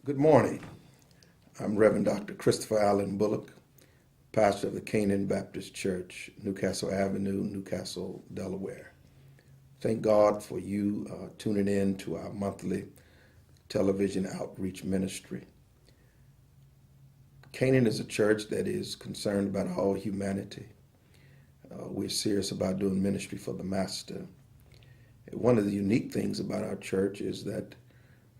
Good morning. I'm Reverend Dr. Christopher Allen Bullock, pastor of the Canaan Baptist Church, Newcastle Avenue, Newcastle, Delaware. Thank God for you tuning in to our monthly television outreach ministry. Canaan is a church that is concerned about all humanity. We're serious about doing ministry for the Master. One of the unique things about our church is that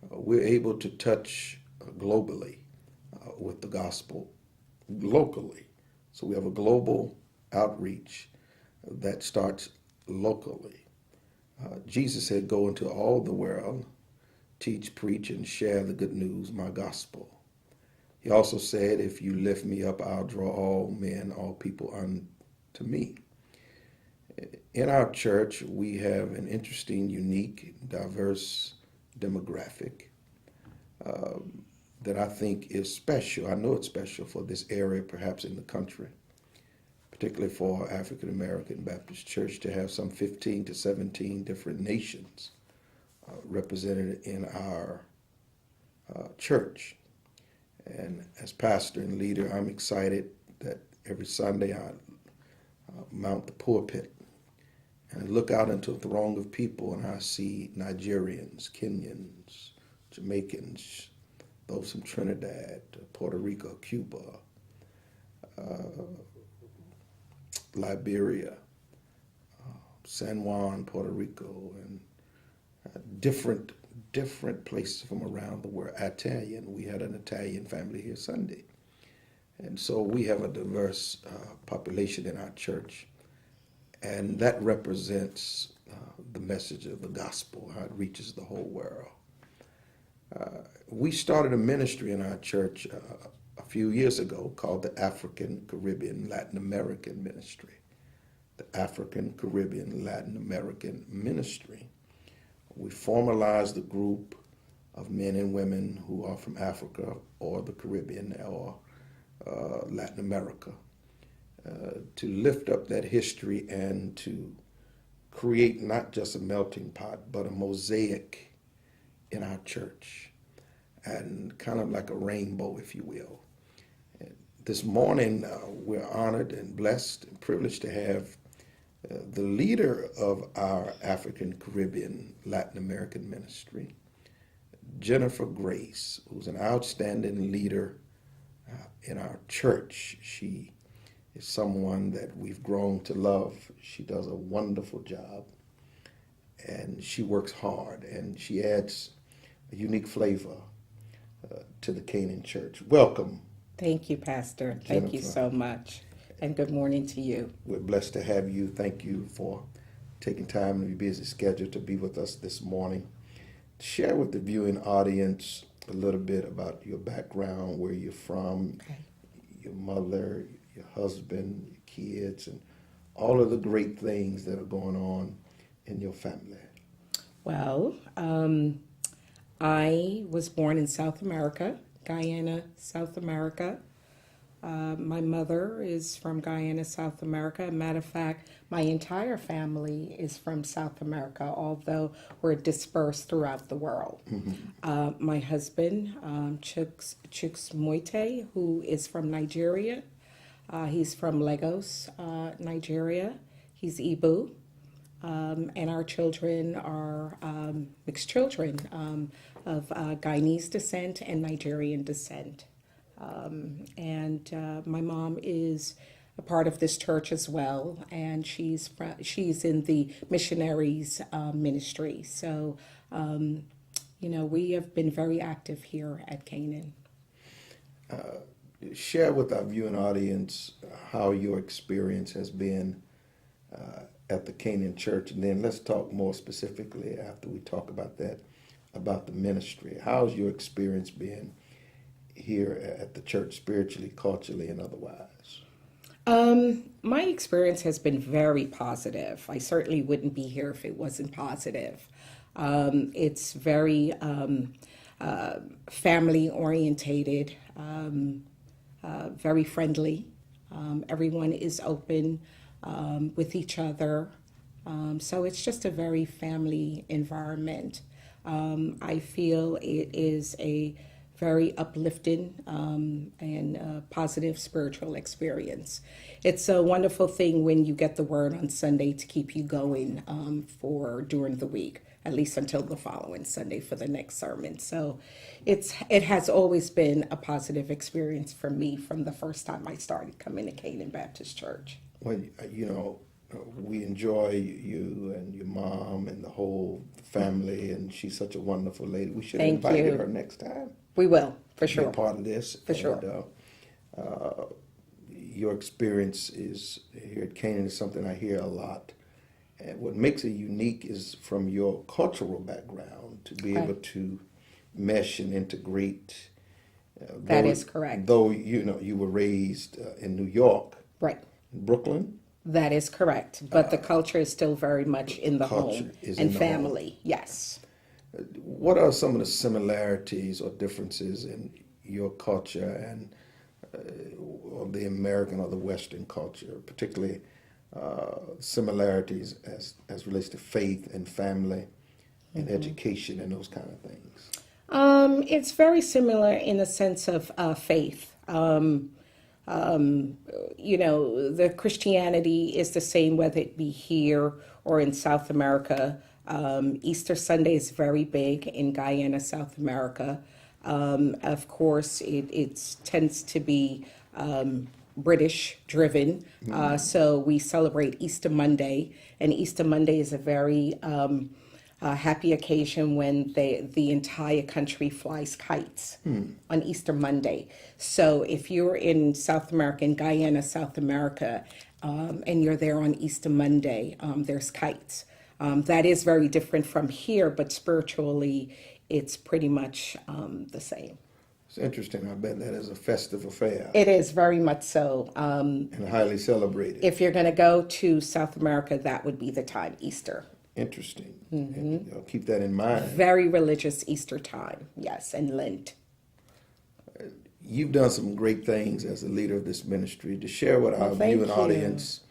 we're able to touch globally with the gospel locally. So we have a global outreach that starts locally. Jesus said, "Go into all the world, teach, preach, and share the good news, my gospel." He also said, "If you lift me up, I'll draw all men, all people unto me." In our church, we have an interesting, unique, diverse demographic that I think is special. I know it's special for this area, perhaps in the country, particularly for African American Baptist Church to have some 15 to 17 different nations represented in our church. And as pastor and leader, I'm excited that every Sunday I mount the pulpit and I look out into a throng of people and I see Nigerians, Kenyans, Jamaicans, those from Trinidad, Puerto Rico, Cuba, Liberia, San Juan, Puerto Rico, and different places from around the world. Italian, we had an Italian family here Sunday. And so we have a diverse population in our church. And that represents the message of the gospel, how it reaches the whole world. We started a ministry in our church a few years ago called the African Caribbean Latin American Ministry. The African Caribbean Latin American Ministry. We formalized a group of men and women who are from Africa or the Caribbean or Latin America to lift up that history and to create not just a melting pot, but a mosaic in our church, and kind of like a rainbow, if you will. This morning, we're honored and blessed and privileged to have the leader of our African Caribbean Latin American ministry, Jennifer Grace, who's an outstanding leader in our church. She is someone that we've grown to love. She does a wonderful job, and she works hard, and she adds a unique flavor to the Canaan Church. Welcome. Thank you, Pastor. Jennifer. Thank you so much. And good morning to you. We're blessed to have you. Thank you for taking time in your busy schedule to be with us this morning. Share with the viewing audience a little bit about your background, where you're from, Okay. your mother, your husband, your kids, and all of the great things that are going on in your family. Well, I was born in South America, Guyana, South America. My mother is from Guyana, South America. Matter of fact, my entire family is from South America, although we're dispersed throughout the world. My husband, Chooks Moite, who is from Nigeria. He's from Lagos, Nigeria. He's Igbo. And our children are mixed children of Guyanese descent and Nigerian descent. And my mom is a part of this church as well, and she's in the missionaries ministry. So, we have been very active here at Canaan. Share with our viewing audience how your experience has been at the Canaan Church, and then let's talk more specifically after we talk about that, about the ministry. How's your experience been here at the church, spiritually, culturally, and otherwise? My experience has been very positive. I certainly wouldn't be here if it wasn't positive. It's very family orientated, very friendly. Everyone is open with each other. So it's just a very family environment. I feel it is a very uplifting and positive spiritual experience. It's a wonderful thing when you get the word on Sunday to keep you going for during the week, at least until the following Sunday for the next sermon. So it has always been a positive experience for me from the first time I started coming to Canaan Baptist Church. Well, we enjoy you and your mom and the whole family, and she's such a wonderful lady. We should Thank invite you. her next time. We will, for Be a sure. part of this. For sure. Your experience is here at Canaan is something I hear a lot. And what makes it unique is from your cultural background to be Right. able to mesh and integrate. That is correct. Though you were raised in New York, Right. Brooklyn. That is correct. But the culture is still very much in the Culture home is and in the home. family. Yes. What are some of the similarities or differences in your culture and or the American or the Western culture, particularly similarities as relates to faith and family and education and those kind of things? It's very similar in the sense of faith. The Christianity is the same whether it be here or in South America. Easter Sunday is very big in Guyana, South America. Of course, it tends to be British driven. So we celebrate Easter Monday, and Easter Monday is a very happy occasion when the entire country flies kites on Easter Monday. So if you're in South America, in Guyana, South America, and you're there on Easter Monday, there's kites. That is very different from here, but spiritually, it's pretty much the same. It's interesting. I bet that is a festive affair It is very much so. and highly celebrated. If you're going to go to South America, that would be the time, Easter. Interesting. And, keep that in mind. Very religious Easter time, yes, and Lent. You've done some great things as a leader of this ministry. To share with our thank viewing you. audience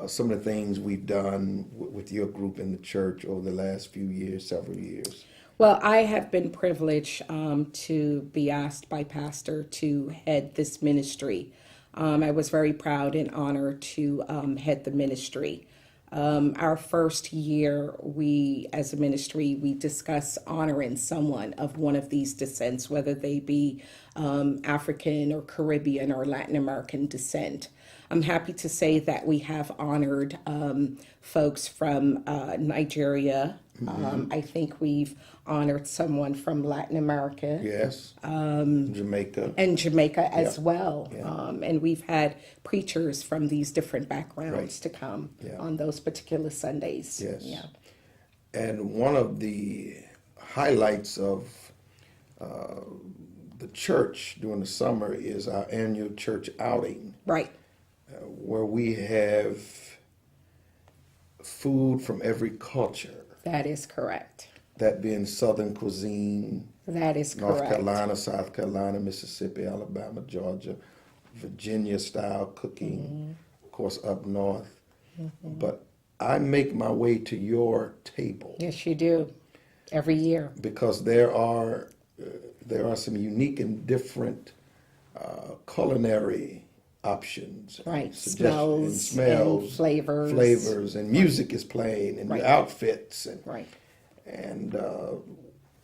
some of the things we've done with your group in the church over the last few years, several years. Well, I have been privileged to be asked by Pastor to head this ministry. I was very proud and honored to head the ministry. Our first year, as a ministry, we discuss honoring someone of one of these descents, whether they be African or Caribbean or Latin American descent. I'm happy to say that we have honored folks from Nigeria. I think we've honored someone from Latin America. Yes. Jamaica. And Jamaica as Yeah. well. Yeah. And we've had preachers from these different backgrounds Right. to come Yeah. on those particular Sundays. Yes. Yeah. And one of the highlights of the church during the summer is our annual church outing, Right. where we have food from every culture, That is correct. that being Southern cuisine, That is North correct. Carolina, South Carolina, Mississippi, Alabama, Georgia, Virginia style cooking, of course, up north. But I make my way to your table Yes, you do. Every year. because there are some unique and different culinary options, Right. suggestions, Smells and flavors. and music is playing, and Right. your outfits, Right. and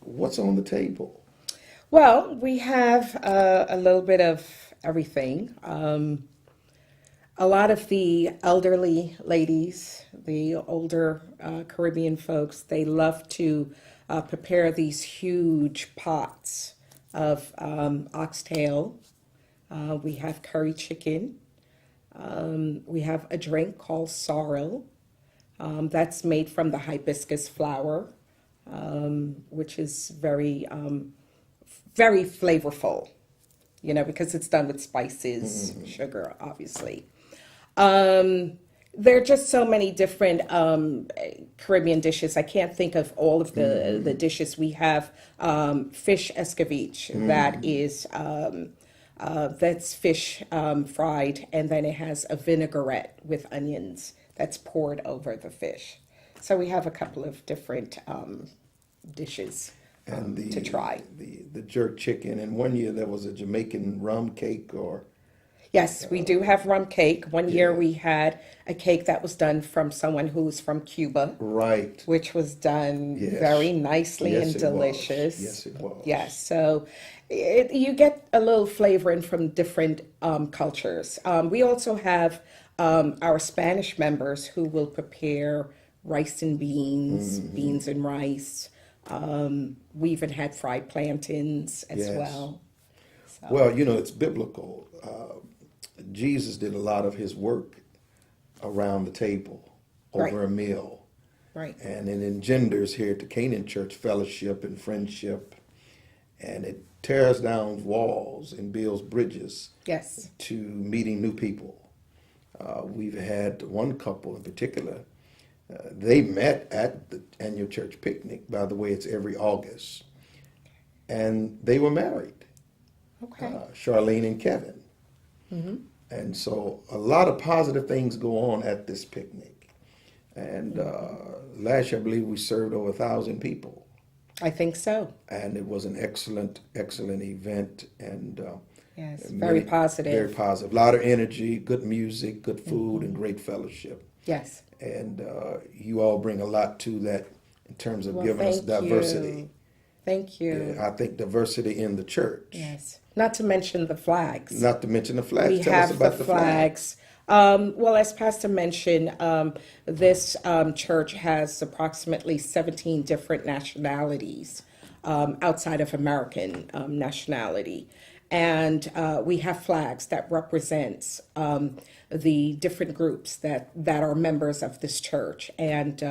what's on the table. Well, we have a little bit of everything. A lot of the elderly ladies, the older Caribbean folks, they love to prepare these huge pots of oxtail. We have curry chicken. We have a drink called sorrel. That's made from the hibiscus flower, which is very, very flavorful, because it's done with spices, sugar, obviously. There are just so many different Caribbean dishes. I can't think of all of the dishes. We have fish escabeche. That is that's fish fried, and then it has a vinaigrette with onions that's poured over the fish. So we have a couple of different dishes And to try. the jerk chicken. And one year there was a Jamaican rum cake, or Yes, we do have rum cake. One year yeah, we had a cake that was done from someone who's from Cuba, right. which was done Yes. very nicely Yes, and it was. delicious. Yes, it was. Yes, so you get a little flavoring from different cultures. We also have our Spanish members who will prepare rice and beans, beans and rice. We even had fried plantains as Yes. well. So, Well, it's biblical. Jesus did a lot of his work around the table right, over a meal. right. And it engenders here at the Canaan Church fellowship and friendship. And it tears down walls and builds bridges Yes. to meeting new people. We've had one couple in particular. They met at the annual church picnic. By the way, it's every August. And they were married, Okay. Charlene and Kevin. And so a lot of positive things go on at this picnic. And last year, I believe we served over 1,000 people. I think so. And it was an excellent, excellent event. And Yes. many- Very positive. Very positive. A lot of energy, good music, good food, and great fellowship. Yes. And you all bring a lot to that in terms of Well, giving us thank diversity. you. Thank you. I think diversity in the church. Yes. Not to mention the flags. Not to mention the flags. We Tell us have about the the flag. flags. Well, as Pastor mentioned, this church has approximately 17 different nationalities outside of American nationality. And we have flags that represents the different groups that are members of this church. And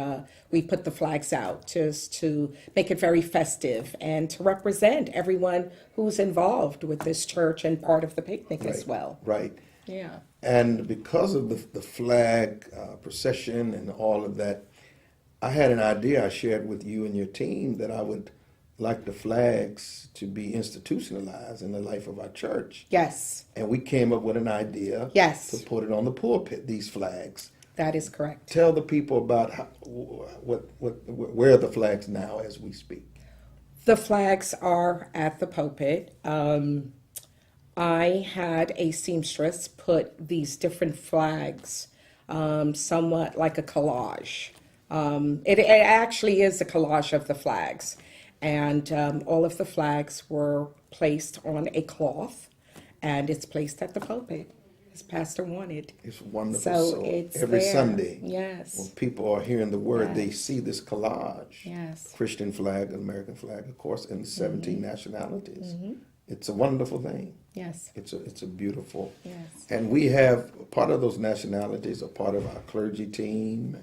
we put the flags out just to make it very festive and to represent everyone who's involved with this church and part of the picnic as well. Right. Yeah. And because of the flag procession and all of that, I had an idea I shared with you and your team that I would like the flags to be institutionalized in the life of our church. Yes, And we came up with an idea Yes. to put it on the pulpit, these flags. that is correct. Tell the people about where are the flags now as we speak. The flags are at the pulpit. I had a seamstress put these different flags, somewhat like a collage. It actually is a collage of the flags. And all of the flags were placed on a cloth, and it's placed at the pulpit, as Pastor wanted. It's wonderful. So it's every there. Sunday, Yes. when people are hearing the word, they Yes. see this collage. Yes. Christian flag, American flag, of course, and 17 nationalities. It's a wonderful thing. Yes. It's a beautiful. Yes. And we have part of those nationalities are part of our clergy team,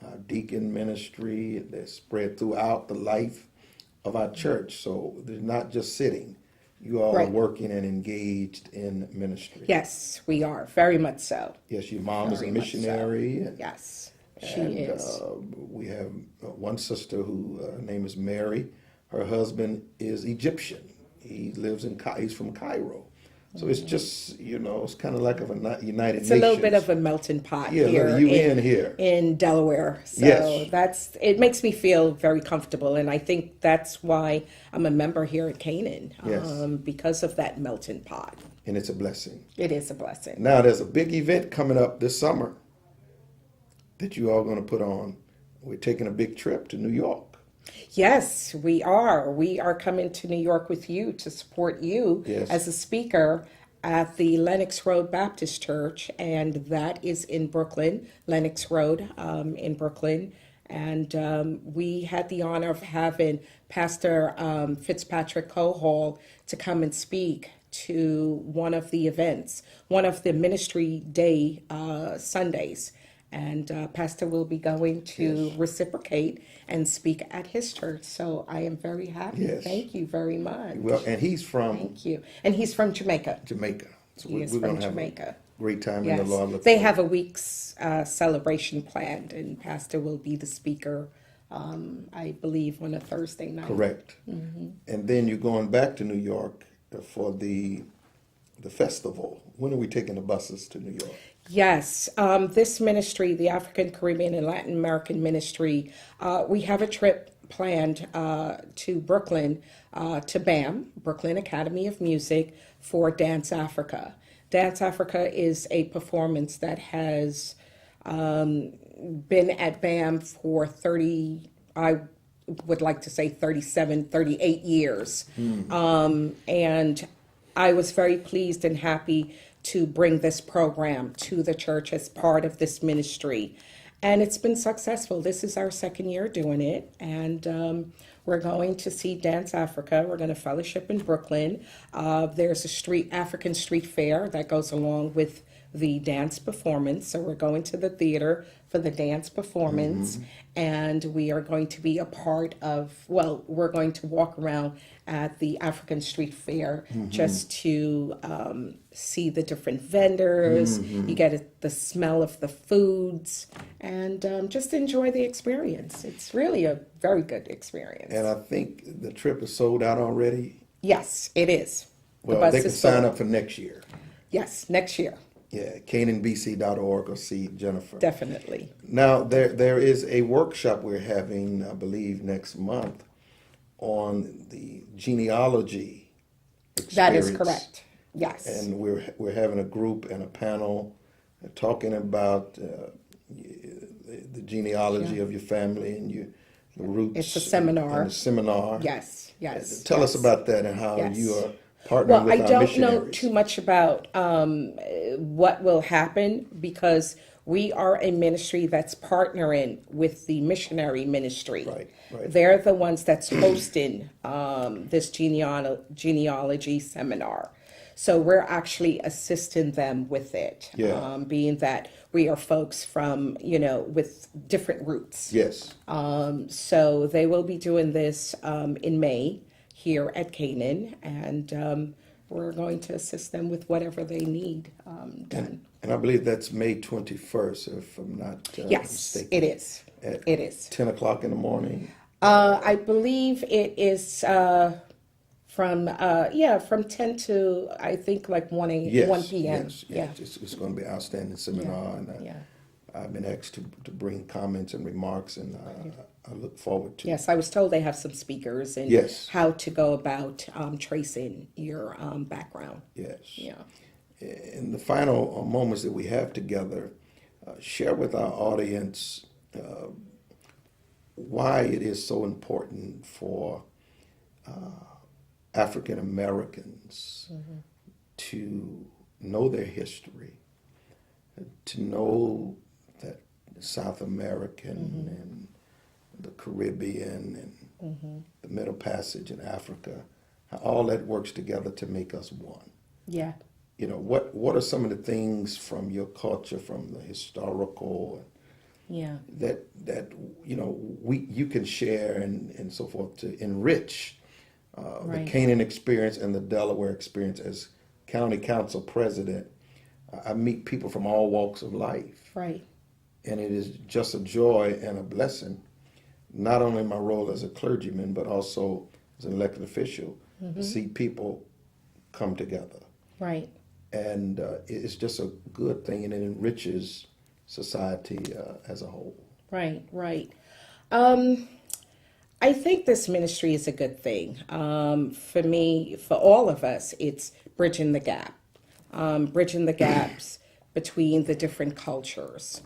our deacon ministry. They're spread throughout the life of our church. So they're not just sitting. You all are Right. working and engaged in ministry. Yes, we are, very much so. Yes, your mom is a Very much so. missionary. And, Yes, she and, is. we have one sister who her name is Mary. Her husband is Egyptian. He lives he's from Cairo. So it's just, it's kind of like of a United It's Nations. a little bit of a melting pot Yeah, a here little UN here. in Delaware. So Yes. it makes me feel very comfortable, and I think that's why I'm a member here at Canaan, Yes. because of that melting pot. And it's a blessing. It is a blessing. Now, there's a big event coming up this summer that you all going to put on. We're taking a big trip to New York. Yes, we are. We are coming to New York with you to support you Yes. as a speaker at the Lenox Road Baptist Church, and that is in Brooklyn, Lenox Road in Brooklyn. And we had the honor of having Pastor Fitzpatrick Cohall to come and speak to one of the events, one of the Ministry Day Sundays. And Pastor will be going to reciprocate and speak at his church. So I am very happy. Yes. Thank you very much. Well, and he's from Thank you. And he's from Jamaica. Jamaica. So He is we're from going to have Jamaica. a great time in Yes. the Lord. Look They forward. have a week's celebration planned, and Pastor will be the speaker, I believe, on a Thursday night. Correct. And then you're going back to New York for the festival. When are we taking the buses to New York? Yes, this ministry, the African, Caribbean, and Latin American ministry, we have a trip planned to Brooklyn, to BAM, Brooklyn Academy of Music, for Dance Africa. Dance Africa is a performance that has been at BAM for 30, I would like to say 37, 38 years. And I was very pleased and happy to bring this program to the church as part of this ministry. And it's been successful. This is our second year doing it. And we're going to see Dance Africa. We're going to fellowship in Brooklyn. There's a African street fair that goes along with the dance performance. So we're going to the theater for the dance performance. And we are going to be a part of, well, we're going to walk around at the African street fair just to see the different vendors. You get the smell of the foods and just enjoy the experience. It's really a very good experience. And I think the trip is sold out already. Yes, it is. Well, they can sign up for next year. Yes, next year. Yeah, canaanbc.org or see Jennifer. Definitely. Now, there is a workshop we're having, I believe, next month on the genealogy experience. That is correct. Yes. And we're having a group and a panel talking about the genealogy of your family and the roots. It's a seminar. And a seminar. Yes, yes. Tell us about that and how you are partnering Well, with I our don't missionaries. know too much about what will happen because we are a ministry that's partnering with the missionary ministry. Right. They're the ones that's hosting this genealogy seminar. So we're actually assisting them with it, being that we are folks from, with different roots. Yes. So they will be doing this in May here at Canaan, and we're going to assist them with whatever they need done. And I believe that's May 21st, if I'm not Yes, mistaken. it is. At It is. 10 o'clock in the morning. I believe it is from 10 to I think like 1 p.m. Yes. Yeah. It's going to be an outstanding seminar, and I've been asked to bring comments and remarks, and I look forward to. Yes, I was told they have some speakers and how to go about tracing your background. Yes. Yeah. In the final moments that we have together, share with our audience why it is so important for African Americans to know their history, to know that South American and the Caribbean and the Middle Passage in Africa, how all that works together to make us one. Yeah. What are some of the things from your culture, from the historical, that you can share and so forth to enrich the Canaan experience and the Delaware experience. As county council president, I meet people from all walks of life. Right. And it is just a joy and a blessing, not only in my role as a clergyman, but also as an elected official, to see people come together. Right. And it's just a good thing, and it enriches society as a whole. Right. I think this ministry is a good thing. For me, for all of us, it's bridging the gap, bridging the gaps between the different cultures.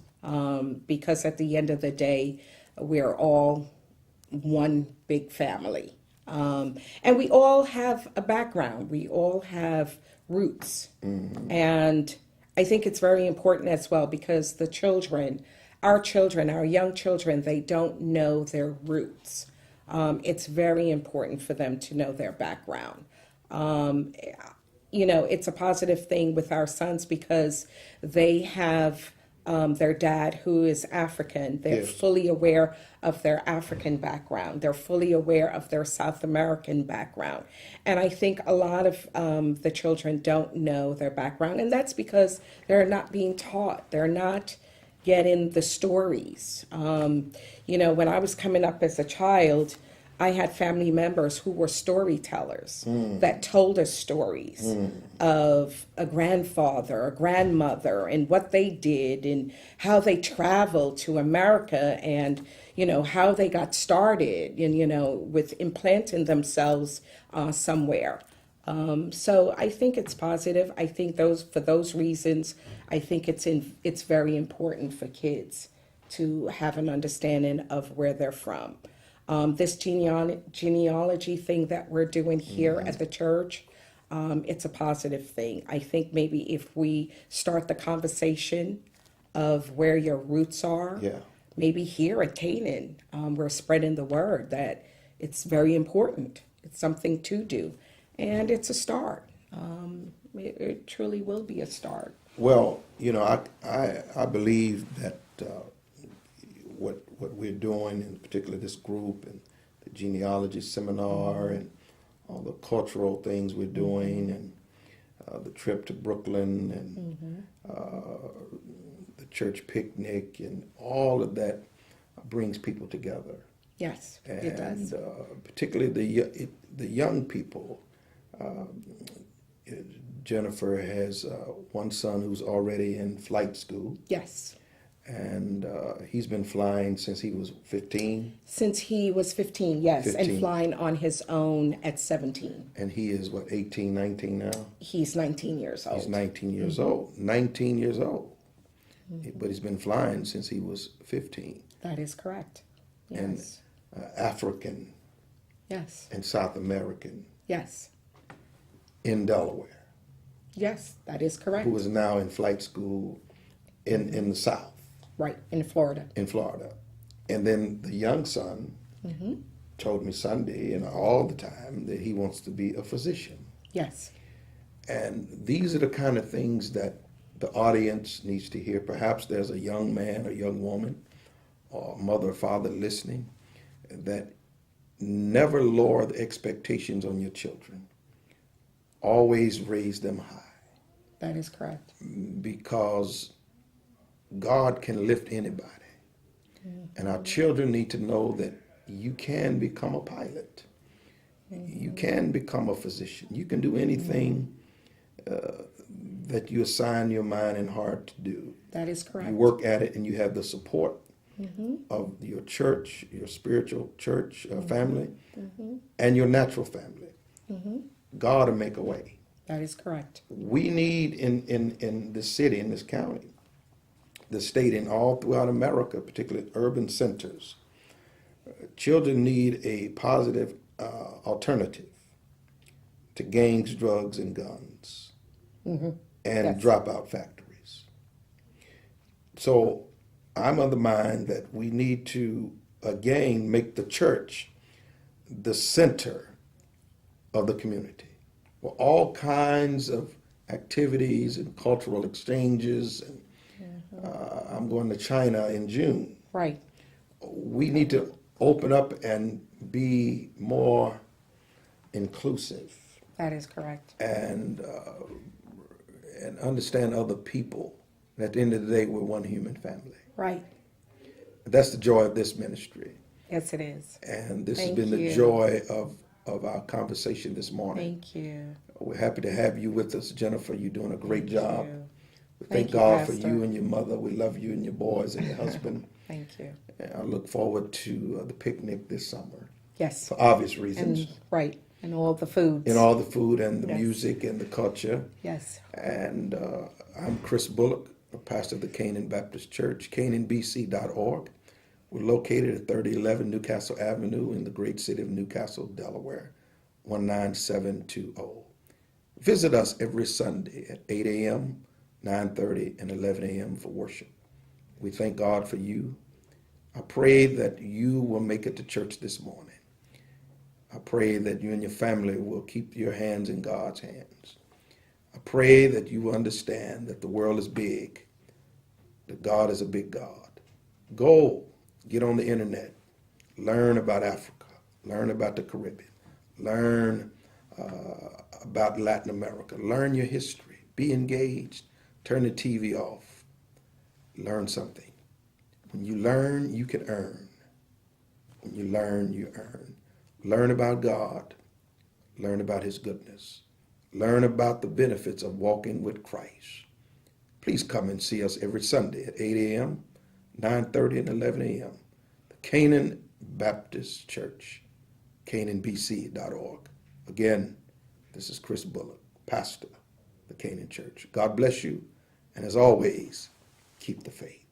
Because at the end of the day, we're all one big family. And we all have a background. We all have roots. And I think it's very important as well because the children, our young children, they don't know their roots. It's very important for them to know their background. It's a positive thing with our sons because they have their dad who is African. They're fully aware of their African background. They're fully aware of their South American background. And I think a lot of the children don't know their background. And that's because they're not being taught. They're not getting the stories. When I was coming up as a child, I had family members who were storytellers that told us stories of a grandfather, a grandmother, and what they did and how they traveled to America. And, how they got started and, with implanting themselves somewhere. So I think it's positive. I think for those reasons, I think it's very important for kids to have an understanding of where they're from. This genealogy thing that we're doing here at the church, it's a positive thing. I think maybe if we start the conversation of where your roots are, Yeah. maybe here at Canaan, we're spreading the word that it's very important. It's something to do, and it's a start. It truly will be a start. Well, I believe that what we're doing, in particular this group and the genealogy seminar and all the cultural things we're doing and the trip to Brooklyn and the church picnic and all of that brings people together. Yes, it does. And particularly the young people. Jennifer has one son who's already in flight school, Yes. and he's been flying since he was 15, Since he was 15, yes, 15. and flying on his own at 17. and he is, what, 18, 19 now? He's 19 years old. He's 19 years old. 19 years old. But he's been flying since he was 15. That is correct. And Yes. African Yes. and South American Yes. in Delaware, Yes, that is correct. who is now in flight school in the South, Right, in Florida. in Florida. And then the young son told me Sunday and all the time that he wants to be a physician. Yes. And these are the kind of things that the audience needs to hear. Perhaps there's a young man or young woman or mother or father listening that never lower the expectations on your children. Always raise them high, That is correct. because God can lift anybody. And our children need to know that you can become a pilot. You can become a physician. You can do anything that you assign your mind and heart to do. That is correct. You work at it and you have the support of your church, your spiritual church family, and your natural family. God will make a way. That is correct. We need in this city, in this county, the state, and all throughout America, particularly urban centers, children need a positive alternative to gangs, drugs, and guns, and Yes. dropout factories. So I'm of the mind that we need to, again, make the church the center of the community, where all kinds of activities and cultural exchanges, and I'm going to China in June. Right. We need to open up and be more inclusive That is correct. and understand other people. And at the end of the day, we're one human family. Right. That's the joy of this ministry. Yes, it is. And this has Thank been the you. joy of our conversation this morning. Thank you. We're happy to have you with us, Jennifer. You're doing a great job. you. We Thank thank you, God for Pastor. you and your mother. We love you and your boys and your husband. Thank you. And I look forward to the picnic this summer Yes. for obvious reasons. And right. And all the foods. And all the food and the Yes. music and the culture. Yes. And I'm Chris Bullock, a pastor of the Canaan Baptist Church, canaanbc.org. We're located at 3011 Newcastle Avenue in the great city of Newcastle, Delaware, 19720. Visit us every Sunday at 8 a.m., 9:30, and 11 a.m. for worship. We thank God for you. I pray that you will make it to church this morning. I pray that you and your family will keep your hands in God's hands. I pray that you will understand that the world is big, that God is a big God. Go, get on the internet, learn about Africa, learn about the Caribbean, learn about Latin America, learn your history, be engaged, turn the TV off, learn something. When you learn, you can earn. When you learn, you earn. Learn about God, learn about his goodness, learn about the benefits of walking with Christ. Please come and see us every Sunday at 8 a.m., 9:30, and 11 a.m. The Canaan Baptist Church, CanaanBC.org. Again, this is Chris Bullock, pastor of the Canaan Church. God bless you, and as always, keep the faith.